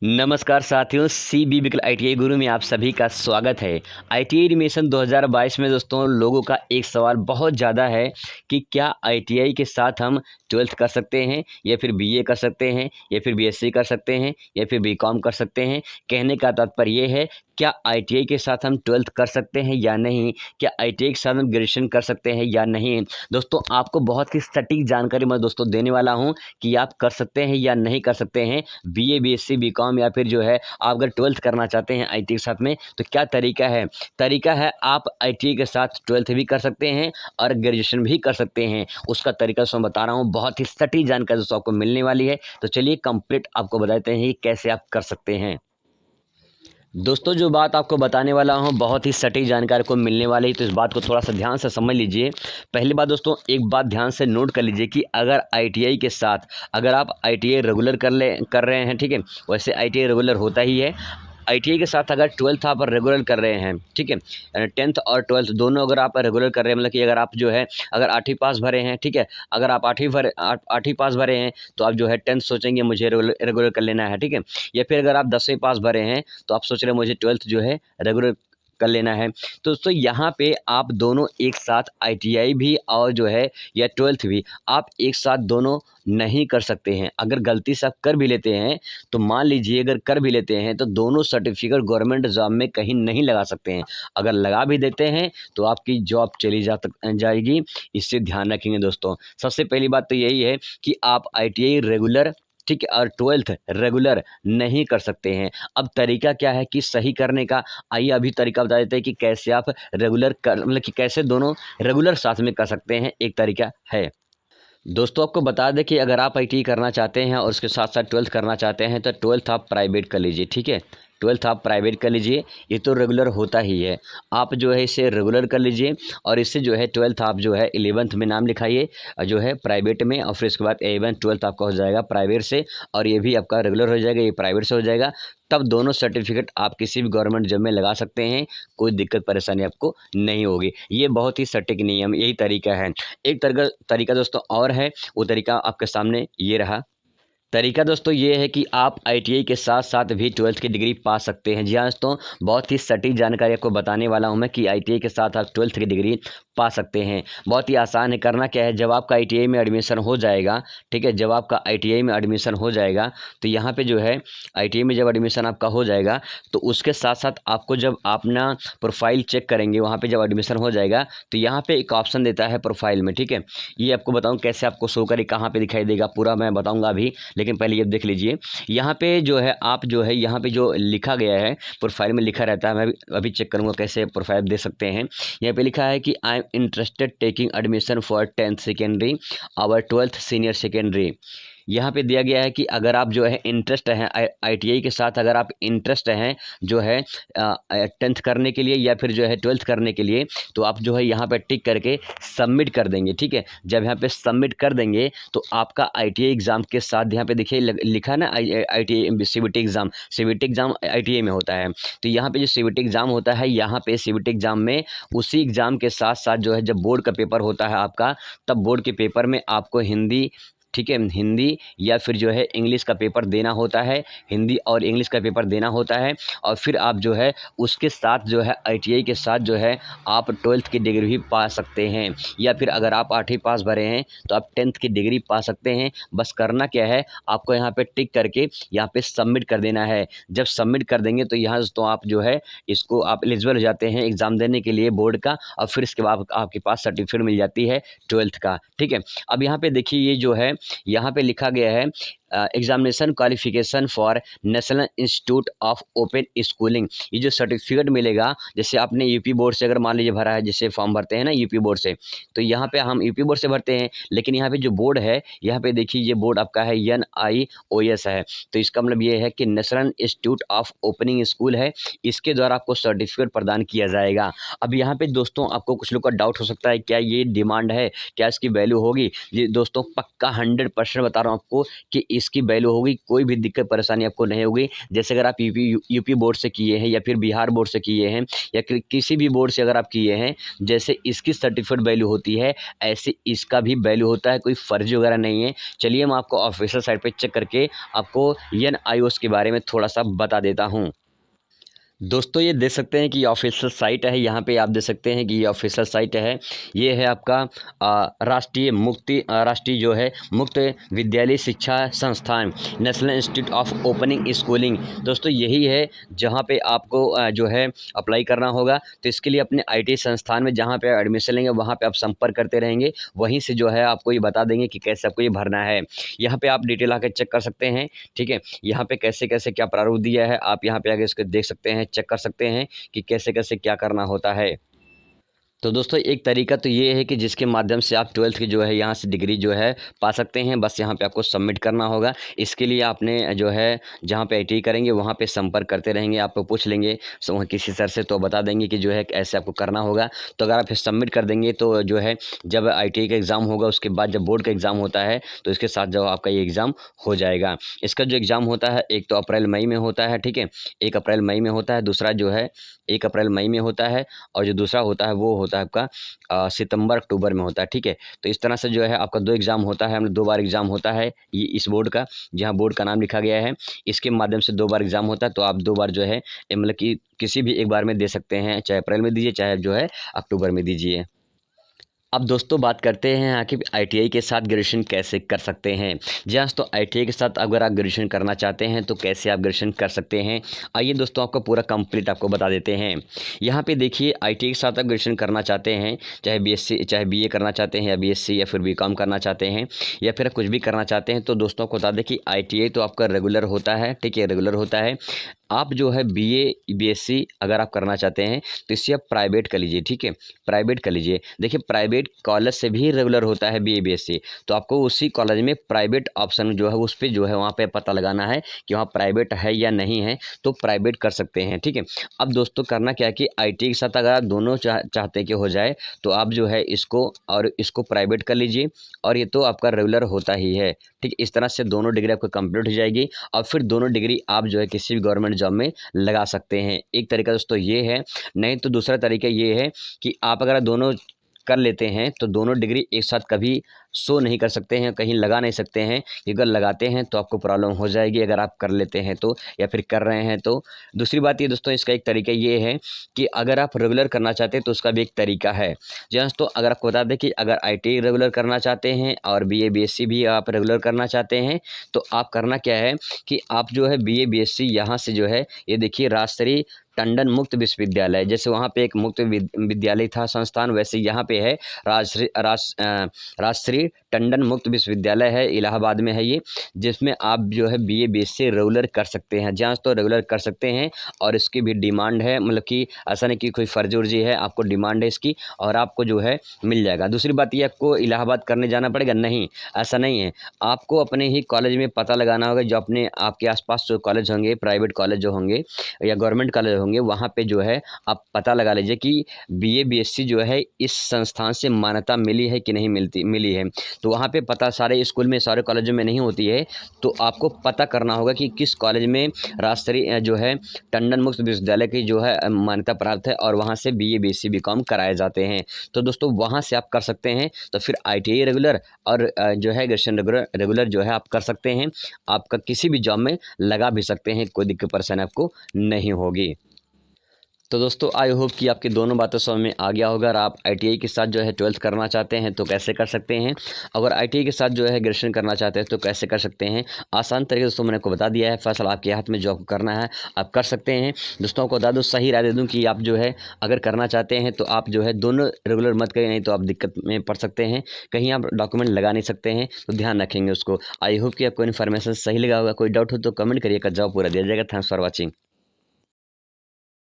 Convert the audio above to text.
नमस्कार साथियों, C B विकल आईटीआई गुरु में आप सभी का स्वागत है। आईटीआई एडमिशन 2022 में दोस्तों लोगों का एक सवाल बहुत ज़्यादा है कि क्या आईटीआई के साथ हम 12th कर सकते हैं या फिर बीए कर सकते हैं या फिर बीएससी कर सकते हैं या फिर बीकॉम कर सकते हैं। कहने का तात्पर्य ये है, क्या आईटीआई के साथ हम 12th कर सकते हैं या नहीं, क्या आईटीआई के साथ हम ग्रेजुएशन कर सकते हैं या नहीं। दोस्तों आपको बहुत ही सटीक जानकारी मैं दोस्तों देने वाला हूँ कि आप कर सकते हैं या नहीं कर सकते हैं बीए बीएससी बीकॉम, या फिर जो है आप अगर 12th करना चाहते हैं आईटीआई के साथ में तो क्या तरीका है आप आईटीआई के साथ 12th भी कर सकते हैं और ग्रेजुएशन भी कर सकते हैं। उसका तरीका मैं बता रहा हूँ, बहुत ही सटीक जानकारी दोस्तों आपको मिलने वाली है। तो चलिए कंप्लीट आपको बताते हैं कि कैसे आप कर सकते हैं। दोस्तों जो बात आपको बताने वाला हूँ बहुत ही सटीक जानकारी को मिलने वाली है, तो इस बात को थोड़ा सा ध्यान से समझ लीजिए। पहली बात दोस्तों, एक बात ध्यान से नोट कर लीजिए कि अगर आईटीआई के साथ अगर आप आईटीआई रेगुलर कर रहे हैं, ठीक है, वैसे आईटीआई रेगुलर होता ही है। आईटीआई के साथ अगर 12th आप रेगुलर कर रहे हैं, ठीक है, 10th और 12th दोनों अगर आप रेगुलर कर रहे हैं, मतलब कि अगर आप जो है अगर 8वीं पास भरे हैं, ठीक है, अगर आप 8वीं पास भरे हैं तो आप जो है 10th सोचेंगे मुझे रेगुलर कर लेना है, ठीक है। या फिर अगर आप 10वीं पास भरे हैं तो आप सोच रहे हैं मुझे 12th जो है रेगुलर कर लेना है। तो दोस्तों यहाँ पे आप दोनों एक साथ आईटीआई भी और जो है या 12th भी आप एक साथ दोनों नहीं कर सकते हैं। अगर गलती से आप कर भी लेते हैं तो मान लीजिए अगर कर भी लेते हैं तो दोनों सर्टिफिकेट गवर्नमेंट जॉब में कहीं नहीं लगा सकते हैं। अगर लगा भी देते हैं तो आपकी जॉब चली जाएगी। इससे ध्यान रखेंगे दोस्तों। सबसे पहली बात तो यही है कि आप आईटीआई रेगुलर, ठीक है, और 12th रेगुलर नहीं कर सकते हैं। अब तरीका क्या है कि सही करने का, आइए अभी तरीका बता देते हैं कि कैसे आप रेगुलर कर, मतलब कि कैसे दोनों रेगुलर साथ में कर सकते हैं। एक तरीका है दोस्तों, आपको बता दें कि अगर आप आईटी करना चाहते हैं और उसके साथ साथ 12th करना चाहते हैं तो 12th आप प्राइवेट कर लीजिए, ठीक है। 12th आप प्राइवेट कर लीजिए, ये तो रेगुलर होता ही है। आप जो है इसे रेगुलर कर लीजिए और इससे जो है 12th आप जो है 11th में नाम लिखाइए जो है प्राइवेट में, और फिर इसके बाद 11th 12th आपका हो जाएगा प्राइवेट से, और ये भी आपका रेगुलर हो जाएगा, ये प्राइवेट से हो जाएगा। तब दोनों सर्टिफिकेट आप किसी भी गवर्नमेंट जॉब में लगा सकते हैं, कोई दिक्कत परेशानी आपको नहीं होगी। ये बहुत ही सटीक नियम, यही तरीका है। एक तरीका दोस्तों और है, वो तरीका आपके सामने ये रहा। तरीका दोस्तों ये है कि आप आईटीआई के साथ साथ भी 12th की डिग्री पा सकते हैं। जी हाँ दोस्तों, बहुत ही सटीक जानकारी आपको बताने वाला हूँ मैं कि आईटीआई के साथ आप 12th की डिग्री पा सकते हैं। बहुत ही आसान है। करना क्या है, जब आपका आईटीआई में एडमिशन हो जाएगा, ठीक है, जब आपका आईटीआई में एडमिशन हो जाएगा तो यहाँ पे जो है आईटीआई में जब एडमिशन आपका हो जाएगा तो उसके साथ साथ आपको जब अपना प्रोफाइल चेक करेंगे, वहाँ पे जब एडमिशन हो जाएगा तो यहाँ पे एक ऑप्शन देता है प्रोफाइल में, ठीक है। ये आपको बताऊँ कैसे आपको शो करे, कहाँ पे दिखाई देगा, पूरा मैं बताऊँगा अभी, लेकिन पहले ये देख लीजिए। यहाँ पे जो है आप जो है यहाँ पे जो लिखा गया है, प्रोफाइल में लिखा रहता है, मैं अभी चेक करूँगा कैसे प्रोफाइल दे सकते हैं। यहाँ पे लिखा है कि I am interested taking admission for 10th secondary और 12th सीनियर सेकेंडरी। यहाँ पे दिया गया है कि अगर आप जो है इंटरेस्ट हैं आईटीआई के साथ, अगर आप इंटरेस्ट हैं जो है 10th करने के लिए या फिर जो है 12th करने के लिए, तो आप जो है यहाँ पे टिक करके सबमिट कर देंगे, ठीक है। जब यहाँ पे सबमिट कर देंगे तो आपका आईटीआई एग्ज़ाम के साथ यहाँ पे देखिए लिखा है ना ITI CBT exam, CBT exam ITI में होता है। तो यहाँ पे जो सीबीटी एग्ज़ाम होता है, यहाँ पे सीबीटी एग्ज़ाम में उसी एग्ज़ाम के साथ साथ जो है जब बोर्ड का पेपर होता है आपका, तब बोर्ड के पेपर में आपको हिंदी, ठीक है, हिंदी या फिर जो है इंग्लिश का पेपर देना होता है, हिंदी और इंग्लिश का पेपर देना होता है। और फिर आप जो है उसके साथ जो है आईटीआई के साथ जो है आप 12th की डिग्री भी पा सकते हैं, या फिर अगर आप 8वीं पास भरे हैं तो आप 10th की डिग्री पा सकते हैं। बस करना क्या है, आपको यहाँ पे टिक करके यहाँ पे सबमिट कर देना है। जब सबमिट कर देंगे तो यहाँ तो आप जो है इसको आप एलिजिबल हो जाते हैं एग्ज़ाम देने के लिए बोर्ड का, और फिर इसके बाद आपके पास सर्टिफिकेट मिल जाती है 12th का, ठीक है। अब यहाँ पे देखिए ये जो है यहाँ पे लिखा गया है examination qualification for national institute of open schooling. ये जो सर्टिफिकेट मिलेगा, जैसे आपने यूपी बोर्ड से अगर मान लीजिए भरा है, जैसे फॉर्म भरते हैं ना यूपी बोर्ड से, तो यहाँ पे हम यूपी बोर्ड से भरते हैं, लेकिन यहाँ पे जो बोर्ड है, यहाँ पे देखिए ये बोर्ड आपका है NIOS है। तो इसका मतलब ये है कि national institute of opening school है, इसके द्वारा आपको सर्टिफिकेट प्रदान किया जाएगा। अब यहाँ पे दोस्तों आपको कुछ लोग का डाउट हो सकता है, क्या ये डिमांड है, क्या इसकी वैल्यू होगी। ये दोस्तों पक्का 100% बता रहा हूँ आपको कि इसकी वैल्यू होगी, कोई भी दिक्कत परेशानी आपको नहीं होगी। जैसे अगर आप यूपी बोर्ड से किए हैं या फिर बिहार बोर्ड से किए हैं या किसी भी बोर्ड से अगर आप किए हैं, जैसे इसकी सर्टिफिकेट वैल्यू होती है ऐसे इसका भी वैल्यू होता है, कोई फर्जी वगैरह नहीं है। चलिए मैं आपको ऑफिशियल साइट पे चेक करके आपको NIOS के बारे में थोड़ा सा बता देता हूँ। दोस्तों ये देख सकते हैं कि ये ऑफिशियल साइट है, यहाँ पे आप देख सकते हैं कि ये ऑफिशियल साइट है। ये है आपका राष्ट्रीय जो है मुक्त विद्यालय शिक्षा संस्थान, national institute of opening schooling. दोस्तों यही है जहाँ पे आपको जो है अप्लाई करना होगा। तो इसके लिए अपने IT संस्थान में जहाँ पे एडमिशन लेंगे वहाँ पे आप संपर्क करते रहेंगे, वहीं से जो है आपको ये बता देंगे कि कैसे आपको ये भरना है। यहाँ पे आप डिटेल आकर चेक कर सकते हैं, ठीक है। यहाँ पे कैसे कैसे क्या प्रारूप दिया है आप यहाँ पे आगे इसको देख सकते हैं, चेक कर सकते हैं कि कैसे कैसे क्या करना होता है। तो दोस्तों एक तरीका तो ये है कि जिसके माध्यम से आप 12th की जो है यहाँ से डिग्री जो है पा सकते हैं। बस यहाँ पे आपको सबमिट करना होगा। इसके लिए आपने जो है जहाँ पे ITI करेंगे वहाँ पे संपर्क करते रहेंगे, आपको पूछ लेंगे वहाँ किसी सर से, तो बता देंगे कि जो है ऐसे आपको करना होगा। तो अगर आप सबमिट कर देंगे तो जो है जब ITI का एग्ज़ाम होगा उसके बाद जब बोर्ड का एग्ज़ाम होता है तो इसके साथ जो आपका ये एग्ज़ाम हो जाएगा। इसका जो एग्ज़ाम होता है एक तो अप्रैल मई में होता है, ठीक है, 1 अप्रैल मई में होता है, दूसरा जो है 1 अप्रैल मई में होता है, और जो दूसरा होता है वो होता है आपका सितंबर अक्टूबर में होता है, ठीक है। तो इस तरह से जो है आपका 2 एग्ज़ाम होता है, मतलब 2 बार एग्ज़ाम होता है ये इस बोर्ड का, जहाँ बोर्ड का नाम लिखा गया है। इसके माध्यम से 2 बार एग्ज़ाम होता है, तो आप 2 बार जो है मतलब कि किसी भी एक बार में दे सकते हैं, चाहे अप्रैल में दीजिए चाहे जो है अक्टूबर में दीजिए। अब दोस्तों बात करते हैं आखिर ITI के साथ ग्रेजुएशन कैसे कर सकते हैं। जी हाँ दोस्तों, ITI के साथ अगर आप ग्रेजुएशन करना चाहते हैं तो कैसे आप ग्रेजुएशन कर सकते हैं, आइए दोस्तों आपको पूरा कंप्लीट आपको बता देते हैं। यहाँ पे देखिए ITI के साथ आप ग्रेजुएशन करना चाहते हैं, चाहे BSc चाहे BA करना चाहते हैं या BSc या फिर BCom करना चाहते हैं या फिर कुछ भी करना चाहते हैं, तो दोस्तों को बता दें कि ITI तो आपका रेगुलर होता है, ठीक है, रेगुलर होता है। आप जो है BA BSc अगर आप करना चाहते हैं तो इसे आप प्राइवेट कर लीजिए, ठीक है, प्राइवेट कर लीजिए। देखिए प्राइवेट कॉलेज से भी रेगुलर होता है BA BSc, तो आपको उसी कॉलेज में प्राइवेट ऑप्शन जो है उस पर जो है वहाँ पे पता लगाना है कि वहाँ प्राइवेट है या नहीं है, तो प्राइवेट कर सकते हैं, ठीक है। अब दोस्तों करना क्या है कि ITI के साथ अगर आप दोनों चाहते हैं कि हो जाए तो आप जो है इसको और इसको प्राइवेट कर लीजिए, और ये तो आपका रेगुलर होता ही है, ठीक। इस तरह से दोनों डिग्री आपको कंप्लीट हो जाएगी और फिर दोनों डिग्री आप जो है किसी भी गवर्नमेंट जॉब में लगा सकते हैं। एक तरीका दोस्तों ये है, नहीं तो दूसरा तरीका ये है कि आप अगर दोनों कर लेते हैं तो दोनों डिग्री एक साथ कभी शो नहीं कर सकते हैं, कहीं लगा नहीं सकते हैं। अगर लगाते हैं तो आपको प्रॉब्लम हो जाएगी अगर आप कर लेते हैं तो, या फिर कर रहे हैं तो। दूसरी बात ये दोस्तों, इसका एक तरीका ये है कि अगर आप रेगुलर करना चाहते हैं तो उसका भी एक तरीका है। जी दोस्तों, अगर आपको बता दें कि अगर ITI रेगुलर करना चाहते हैं और BA BSc भी आप रेगुलर करना चाहते हैं तो आप करना क्या है कि आप जो है BA BSc यहाँ से जो है ये देखिए राजश्री टंडन मुक्त विश्वविद्यालय, जैसे वहाँ पे एक मुक्त विद्यालय था संस्थान, वैसे यहाँ पे है राजश्री टंडन मुक्त विश्वविद्यालय है, इलाहाबाद में है ये, जिसमें आप जो है BA BSc रेगुलर कर सकते हैं। जहाँ तो रेगुलर कर सकते हैं और इसकी भी डिमांड है, मतलब कि ऐसा नहीं कि कोई फर्जी उर्जी है, आपको डिमांड है इसकी और आपको जो है मिल जाएगा। दूसरी बात ये, आपको इलाहाबाद करने जाना पड़ेगा नहीं, ऐसा नहीं है, आपको अपने ही कॉलेज में पता लगाना होगा। जो अपने आपके आसपास जो कॉलेज होंगे, प्राइवेट कॉलेज जो होंगे या गवर्नमेंट कॉलेज होंगे, वहाँ पे जो है आप पता लगा लीजिए कि BA BSc जो है इस संस्थान से मान्यता मिली है कि नहीं मिली है। तो वहाँ पे पता सारे स्कूल में सारे कॉलेजों में नहीं होती है, तो आपको पता करना होगा कि किस कॉलेज में राजश्री जो है टंडन मुक्त विश्वविद्यालय की जो है मान्यता प्राप्त है और वहाँ से BA BSc BCom कराए जाते हैं। तो दोस्तों वहाँ से आप कर सकते हैं। तो फिर ITI रेगुलर और जो है ग्रेजुएशन रेगुलर जो है आप कर सकते हैं, आपका किसी भी जॉब में लगा भी सकते हैं, कोई दिक्कत परेशानी आपको नहीं होगी। तो दोस्तों आई होप कि आपकी दोनों बातें समझ में आ गया होगा। और आप ITI के साथ जो है 12th करना चाहते हैं तो कैसे कर सकते हैं, अगर ITI के साथ जो है ग्रेजुएशन करना चाहते हैं तो कैसे कर सकते हैं, आसान तरीके दोस्तों मैंने आपको बता दिया है। फैसला आपके हाथ में, जो आपको करना है आप कर सकते हैं। दोस्तों को बता दूँ, सही राय दे दूँ कि आप जो है अगर करना चाहते हैं तो आप जो है दोनों रेगुलर मत करिए, नहीं तो आप दिक्कत में पड़ सकते हैं, कहीं आप डॉक्यूमेंट लगा नहीं सकते हैं, तो ध्यान रखेंगे उसको। आई होप कि आपको इन्फॉर्मेशन सही लगा होगा। कोई डाउट हो तो कमेंट करिएगा, जवाब पूरा दिया जाएगा। Thanks for watching.